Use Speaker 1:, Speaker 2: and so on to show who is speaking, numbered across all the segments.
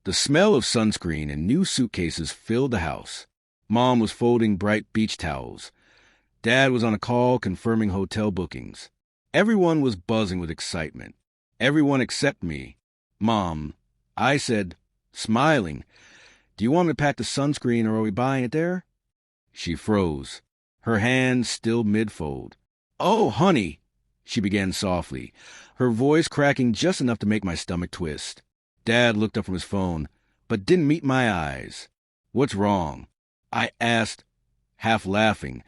Speaker 1: The smell of sunscreen and new suitcases filled the house. Mom was folding bright beach towels. Dad was on a call confirming hotel bookings. Everyone was buzzing with excitement. Everyone except me. Mom, I said, smiling, "Do you want me to pack the sunscreen or are we buying it there?" She froze, her hands still mid-fold. "Oh, honey," she began softly, her voice cracking just enough to make my stomach twist. Dad looked up from his phone, but didn't meet my eyes. "What's wrong?" I asked, half laughing,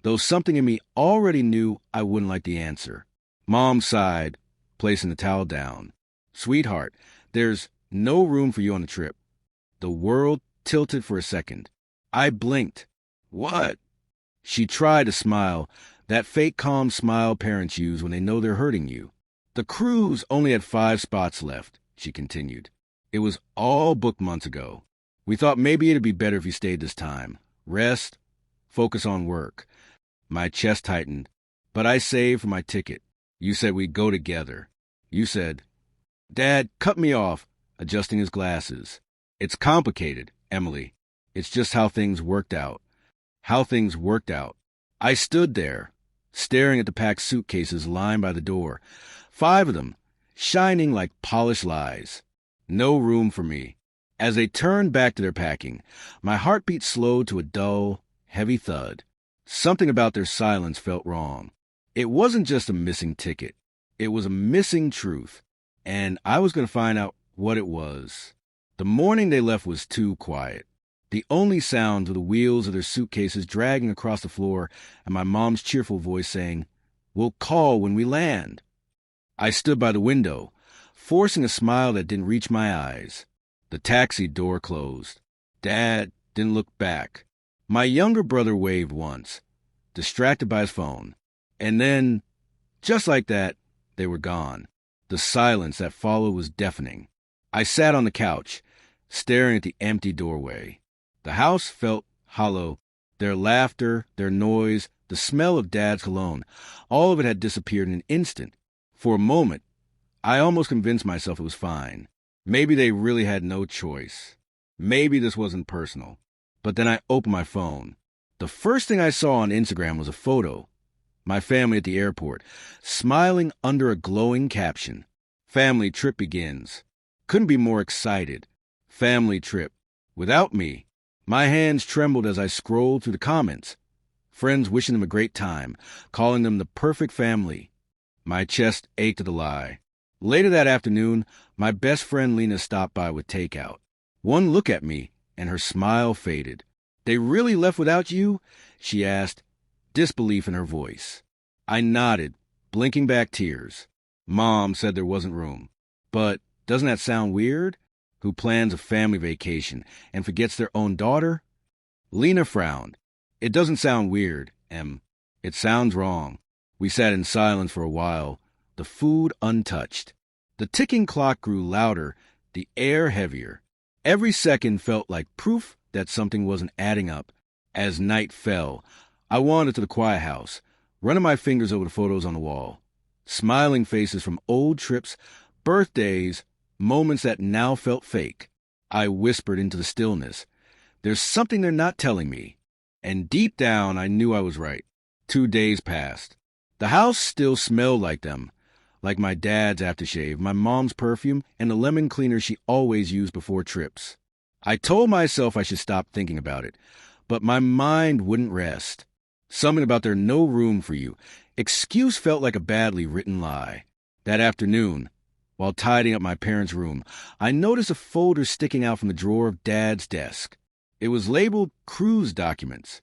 Speaker 1: though something in me already knew I wouldn't like the answer. Mom sighed, placing the towel down. "Sweetheart, there's no room for you on the trip." The world tilted for a second. I blinked. "What?" She tried to smile, that fake calm smile parents use when they know they're hurting you. "The cruise only had 5 spots left," she continued. "It was all booked months ago. We thought maybe it'd be better if you stayed this time. Rest, focus on work." My chest tightened. "But I saved for my ticket. You said we'd go together. You said—" Dad cut me off, adjusting his glasses. "It's complicated, Emily. It's just how things worked out." How things worked out. I stood there, staring at the packed suitcases lined by the door. 5 of them, shining like polished lies. No room for me. As they turned back to their packing, my heartbeat slowed to a dull, heavy thud. Something about their silence felt wrong. It wasn't just a missing ticket. It was a missing truth. And I was going to find out what it was. The morning they left was too quiet. The only sounds were the wheels of their suitcases dragging across the floor and my mom's cheerful voice saying, "We'll call when we land." I stood by the window, forcing a smile that didn't reach my eyes. The taxi door closed. Dad didn't look back. My younger brother waved once, distracted by his phone. And then, just like that, they were gone. The silence that followed was deafening. I sat on the couch, staring at the empty doorway. The house felt hollow. Their laughter, their noise, the smell of Dad's cologne, all of it had disappeared in an instant. For a moment, I almost convinced myself it was fine. Maybe they really had no choice. Maybe this wasn't personal. But then I opened my phone. The first thing I saw on Instagram was a photo. My family at the airport, smiling under a glowing caption. "Family trip begins." Couldn't be more excited. Family trip. Without me. My hands trembled as I scrolled through the comments. Friends wishing them a great time, calling them the perfect family. My chest ached at the lie. Later that afternoon, my best friend Lena stopped by with takeout. One look at me, and her smile faded. "They really left without you?" she asked, disbelief in her voice. I nodded, blinking back tears. Mom said there wasn't room. But doesn't that sound weird? Who plans a family vacation and forgets their own daughter? Lena frowned. "It doesn't sound weird, Em. It sounds wrong." We sat in silence for a while, the food untouched. The ticking clock grew louder, the air heavier. Every second felt like proof that something wasn't adding up. As night fell, I wandered to the quiet house, running my fingers over the photos on the wall. Smiling faces from old trips, birthdays, moments that now felt fake. I whispered into the stillness, "There's something they're not telling me." And deep down, I knew I was right. 2 days passed. The house still smelled like them, like my dad's aftershave, my mom's perfume, and the lemon cleaner she always used before trips. I told myself I should stop thinking about it, but my mind wouldn't rest. Something about their "no room for you" excuse felt like a badly written lie. That afternoon, while tidying up my parents' room, I noticed a folder sticking out from the drawer of Dad's desk. It was labeled "Cruise Documents."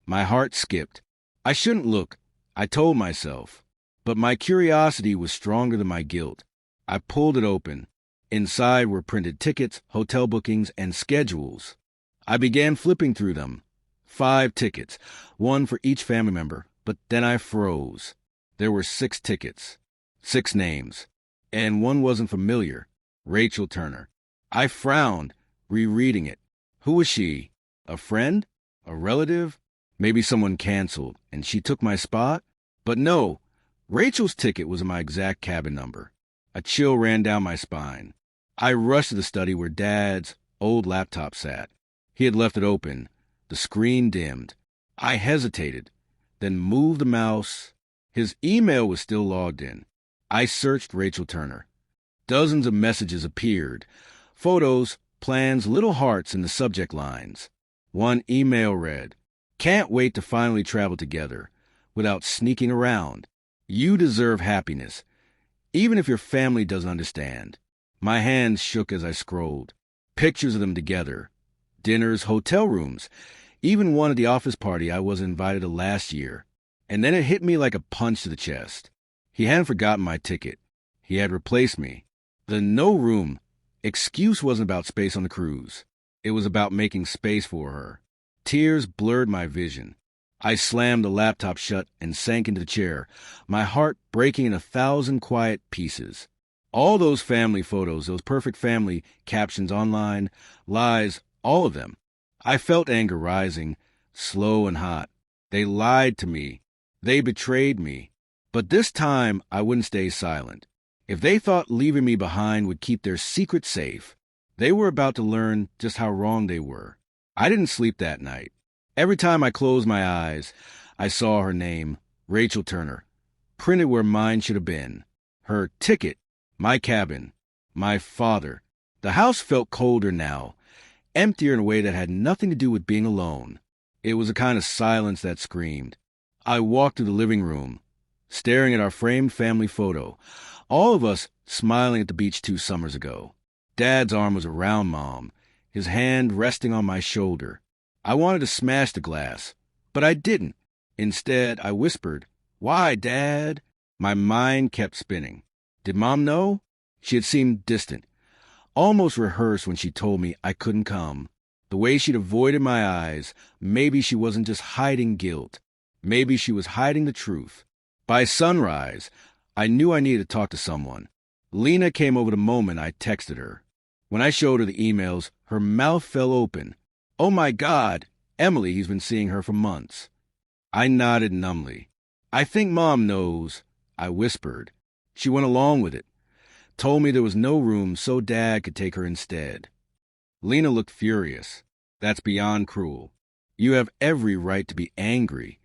Speaker 1: My heart skipped. I shouldn't look, I told myself. But my curiosity was stronger than my guilt. I pulled it open. Inside were printed tickets, hotel bookings, and schedules. I began flipping through them. 5 tickets, 1 for each family member, but then I froze. There were 6 tickets, 6 names. And one wasn't familiar. Rachel Turner. I frowned, rereading it. Who was she? A friend? A relative? Maybe someone canceled, and she took my spot? But no, Rachel's ticket was my exact cabin number. A chill ran down my spine. I rushed to the study where Dad's old laptop sat. He had left it open, the screen dimmed. I hesitated, then moved the mouse. His email was still logged in. I searched Rachel Turner. Dozens of messages appeared. Photos, plans, little hearts in the subject lines. One email read, "Can't wait to finally travel together without sneaking around. You deserve happiness, even if your family doesn't understand." My hands shook as I scrolled. Pictures of them together. Dinners, hotel rooms. Even one at the office party I was invited to last year. And then it hit me like a punch to the chest. He hadn't forgotten my ticket. He had replaced me. The no room excuse wasn't about space on the cruise. It was about making space for her. Tears blurred my vision. I slammed the laptop shut and sank into the chair, my heart breaking in 1,000 quiet pieces. All those family photos, those perfect family captions online, lies, all of them. I felt anger rising, slow and hot. They lied to me. They betrayed me. But this time, I wouldn't stay silent. If they thought leaving me behind would keep their secret safe, they were about to learn just how wrong they were. I didn't sleep that night. Every time I closed my eyes, I saw her name, Rachel Turner, printed where mine should have been. Her ticket, my cabin, my father. The house felt colder now, emptier in a way that had nothing to do with being alone. It was a kind of silence that screamed. I walked through the living room, staring at our framed family photo, all of us smiling at the beach 2 summers ago. Dad's arm was around Mom, his hand resting on my shoulder. I wanted to smash the glass, but I didn't. Instead, I whispered, "Why, Dad?" My mind kept spinning. Did Mom know? She had seemed distant, almost rehearsed when she told me I couldn't come. The way she'd avoided my eyes, maybe she wasn't just hiding guilt. Maybe she was hiding the truth. By sunrise, I knew I needed to talk to someone. Lena came over the moment I texted her. When I showed her the emails, her mouth fell open. "Oh my God, Emily, he's been seeing her for months." I nodded numbly. "I think Mom knows," I whispered. She went along with it. Told me there was no room so Dad could take her instead. Lena looked furious. "That's beyond cruel. You have every right to be angry."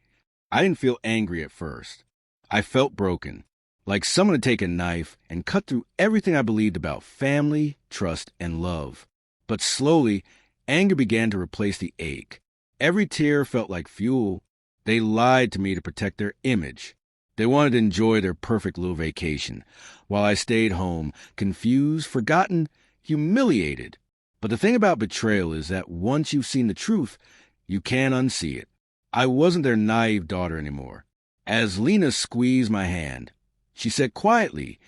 Speaker 1: I didn't feel angry at first. I felt broken, like someone had taken a knife and cut through everything I believed about family, trust, and love. But slowly, anger began to replace the ache. Every tear felt like fuel. They lied to me to protect their image. They wanted to enjoy their perfect little vacation, while I stayed home, confused, forgotten, humiliated. But the thing about betrayal is that once you've seen the truth, you can't unsee it. I wasn't their naive daughter anymore. As Lena squeezed my hand, she said quietly,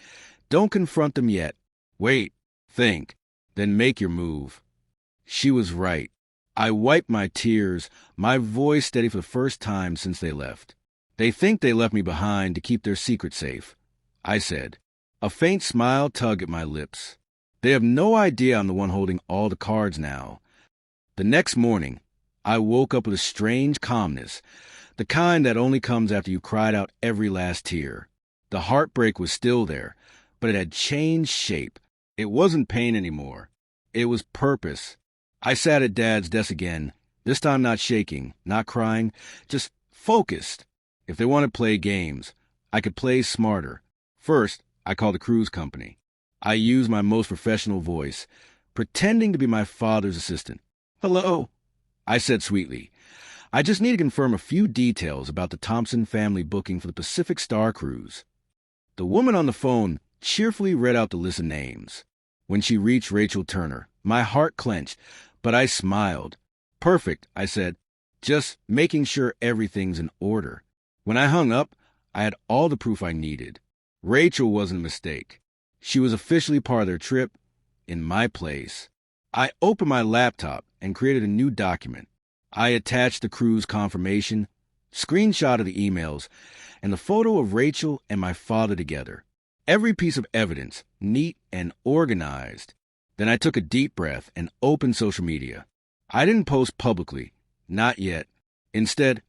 Speaker 1: "Don't confront them yet. Wait, think, then make your move." She was right. I wiped my tears, my voice steady for the first time since they left. "They think they left me behind to keep their secret safe," I said. A faint smile tugged at my lips. "They have no idea I'm the one holding all the cards now." The next morning, I woke up with a strange calmness, the kind that only comes after you cried out every last tear. The heartbreak was still there, but it had changed shape. It wasn't pain anymore. It was purpose. I sat at Dad's desk again, this time not shaking, not crying, just focused. If they wanted to play games, I could play smarter. First, I called the cruise company. I used my most professional voice, pretending to be my father's assistant. "Hello," I said sweetly. "I just need to confirm a few details about the Thompson family booking for the Pacific Star Cruise." The woman on the phone cheerfully read out the list of names. When she reached Rachel Turner, my heart clenched, but I smiled. "Perfect," I said, "just making sure everything's in order." When I hung up, I had all the proof I needed. Rachel wasn't a mistake. She was officially part of their trip, in my place. I opened my laptop and created a new document. I attached the cruise confirmation, screenshot of the emails, and the photo of Rachel and my father together. Every piece of evidence, neat and organized. Then I took a deep breath and opened social media. I didn't post publicly, not yet. Instead,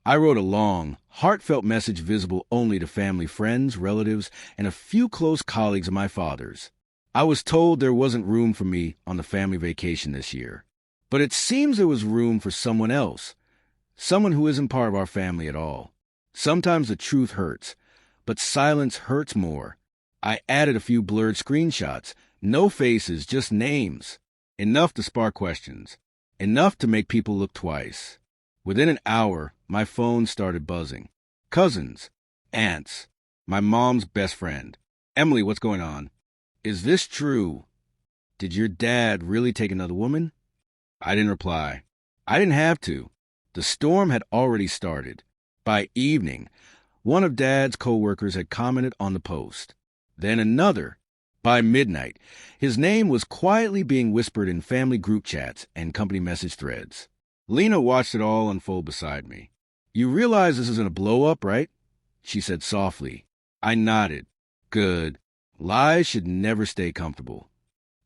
Speaker 1: I wrote a long, heartfelt message visible only to family, friends, relatives, and a few close colleagues of my father's. I was told there wasn't room for me on the family vacation this year. But it seems there was room for someone else, someone who isn't part of our family at all. Sometimes the truth hurts, but silence hurts more. I added a few blurred screenshots. No faces, just names. Enough to spark questions. Enough to make people look twice. Within an hour, my phone started buzzing. Cousins. Aunts. My mom's best friend. Emily, what's going on? Is this true? Did your dad really take another woman? I didn't reply. I didn't have to. The storm had already started. By evening, one of Dad's co-workers had commented on the post. Then another. By midnight, his name was quietly being whispered in family group chats and company message threads. Lena watched it all unfold beside me. You realize this isn't a blow-up, right? She said softly. I nodded. Good. Lies should never stay comfortable.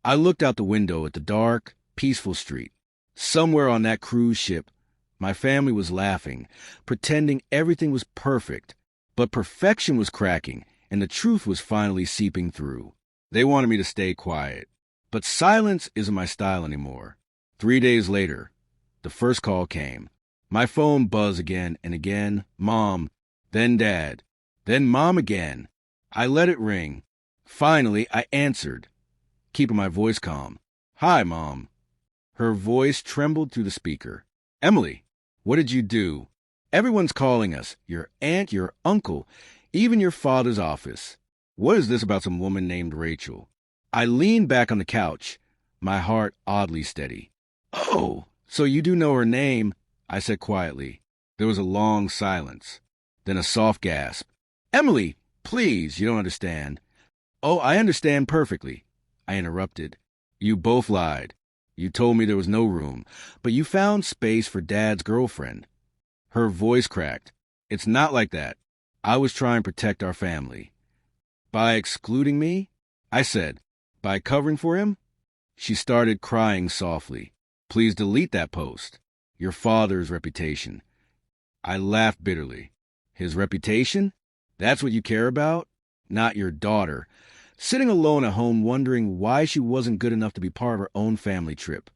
Speaker 1: I looked out the window at the dark, peaceful street. Somewhere on that cruise ship, my family was laughing, pretending everything was perfect. But perfection was cracking, and the truth was finally seeping through. They wanted me to stay quiet. But silence isn't my style anymore. 3 days later, the first call came. My phone buzzed again and again. Mom, then Dad, then Mom again. I let it ring. Finally, I answered, keeping my voice calm. Hi, Mom. Her voice trembled through the speaker. Emily, what did you do? Everyone's calling us. Your aunt, your uncle, even your father's office. What is this about some woman named Rachel? I leaned back on the couch, my heart oddly steady. Oh, so you do know her name, I said quietly. There was a long silence, then a soft gasp. Emily, please, you don't understand. Oh, I understand perfectly, I interrupted. You both lied. You told me there was no room, but you found space for Dad's girlfriend. Her voice cracked. It's not like that. I was trying to protect our family. By excluding me? I said. By covering for him? She started crying softly. Please delete that post. Your father's reputation. I laughed bitterly. His reputation? That's what you care about? Not your daughter, sitting alone at home wondering why she wasn't good enough to be part of her own family trip.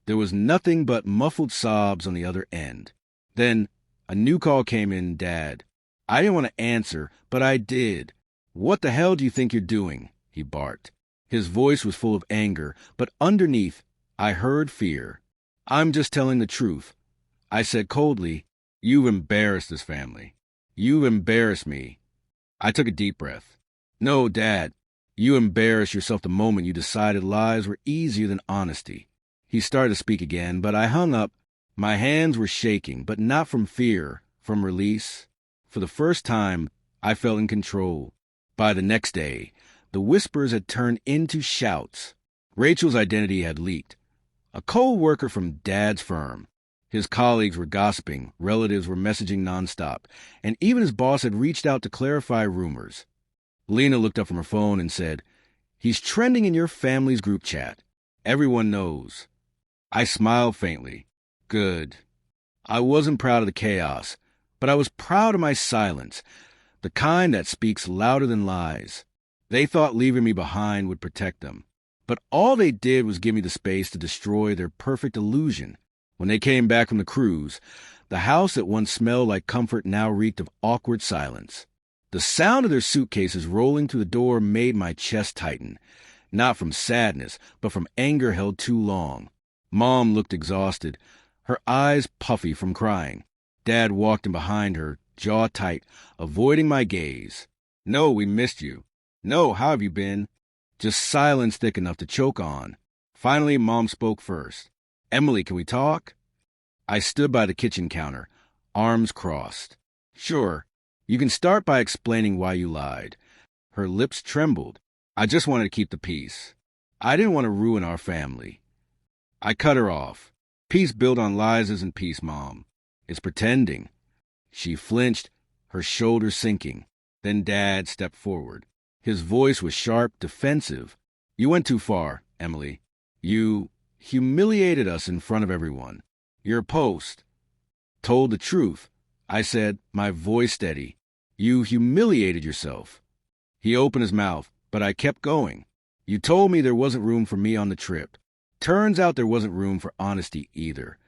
Speaker 1: There was nothing but muffled sobs on the other end. Then a new call came in, Dad. I didn't want to answer, but I did. What the hell do you think you're doing? He barked. His voice was full of anger, but underneath, I heard fear. I'm just telling the truth. I said coldly, You've embarrassed this family. You've embarrassed me. I took a deep breath. No, Dad. You embarrassed yourself the moment you decided lies were easier than honesty. He started to speak again, but I hung up. My hands were shaking, but not from fear, from release. For the first time, I felt in control. By the next day, the whispers had turned into shouts. Rachel's identity had leaked. A co-worker from Dad's firm. His colleagues were gossiping, relatives were messaging nonstop, and even his boss had reached out to clarify rumors. Lena looked up from her phone and said, He's trending in your family's group chat. Everyone knows. I smiled faintly. Good. I wasn't proud of the chaos, but I was proud of my silence, the kind that speaks louder than lies. They thought leaving me behind would protect them, but all they did was give me the space to destroy their perfect illusion. When they came back from the cruise, the house that once smelled like comfort now reeked of awkward silence. The sound of their suitcases rolling through the door made my chest tighten, not from sadness, but from anger held too long. Mom looked exhausted, her eyes puffy from crying. Dad walked in behind her, jaw tight, avoiding my gaze. No, we missed you. No, how have you been? Just silence thick enough to choke on. Finally, Mom spoke first. Emily, can we talk? I stood by the kitchen counter, arms crossed. Sure, you can start by explaining why you lied. Her lips trembled. I just wanted to keep the peace. I didn't want to ruin our family. I cut her off. Peace built on lies isn't peace, Mom. It's pretending. She flinched, her shoulders sinking. Then Dad stepped forward. His voice was sharp, defensive. You went too far, Emily. You humiliated us in front of everyone. Your post told the truth. I said, my voice steady. You humiliated yourself. He opened his mouth, but I kept going. You told me there wasn't room for me on the trip. Turns out there wasn't room for honesty either.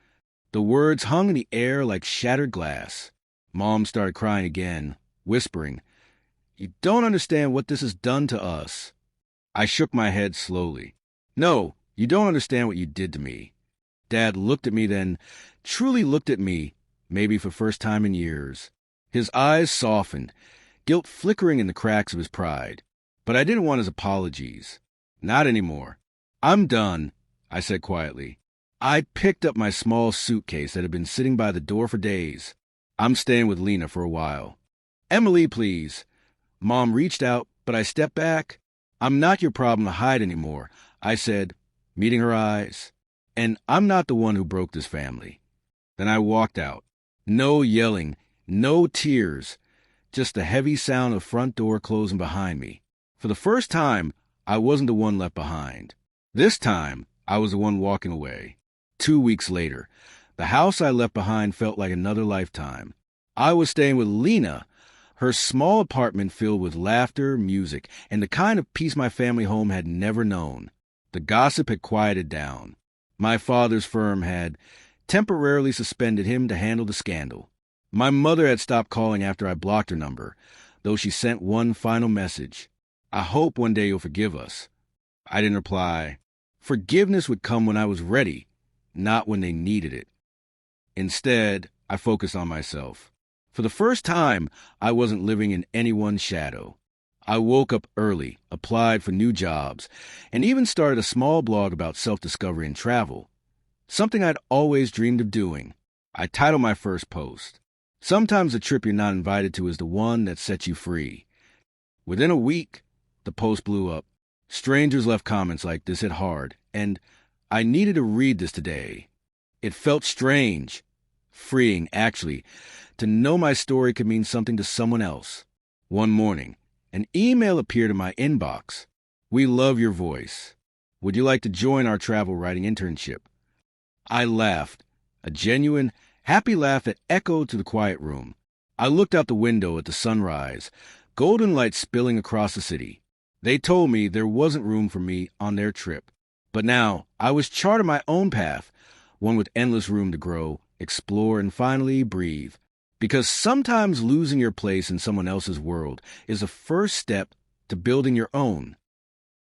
Speaker 1: The words hung in the air like shattered glass. Mom started crying again, whispering, "You don't understand what this has done to us." I shook my head slowly. "No, you don't understand what you did to me." Dad looked at me then, truly looked at me, maybe for the first time in years. His eyes softened, guilt flickering in the cracks of his pride. But I didn't want his apologies. Not anymore. "I'm done," I said quietly. I picked up my small suitcase that had been sitting by the door for days. "I'm staying with Lena for a while." "Emily, please." Mom reached out, but I stepped back. "I'm not your problem to hide anymore," I said, meeting her eyes. "And I'm not the one who broke this family." Then I walked out. No yelling, no tears, just the heavy sound of the front door closing behind me. For the first time, I wasn't the one left behind. This time, I was the one walking away. 2 weeks later, the house I left behind felt like another lifetime. I was staying with Lena, her small apartment filled with laughter, music, and the kind of peace my family home had never known. The gossip had quieted down. My father's firm had temporarily suspended him to handle the scandal. My mother had stopped calling after I blocked her number, though she sent one final message. "I hope one day you'll forgive us." I didn't reply. Forgiveness would come when I was ready, not when they needed it. Instead, I focused on myself. For the first time, I wasn't living in anyone's shadow. I woke up early, applied for new jobs, and even started a small blog about self-discovery and travel, something I'd always dreamed of doing. I titled my first post, "Sometimes the trip you're not invited to is the one that sets you free." Within a week, the post blew up. Strangers left comments like, "This hit hard," and "I needed to read this today." It felt strange, freeing, actually, to know my story could mean something to someone else. One morning, an email appeared in my inbox. "We love your voice. Would you like to join our travel writing internship?" I laughed, a genuine, happy laugh that echoed to the quiet room. I looked out the window at the sunrise, golden light spilling across the city. They told me there wasn't room for me on their trip. But now I was charting my own path, one with endless room to grow, explore, and finally breathe. Because sometimes losing your place in someone else's world is the first step to building your own.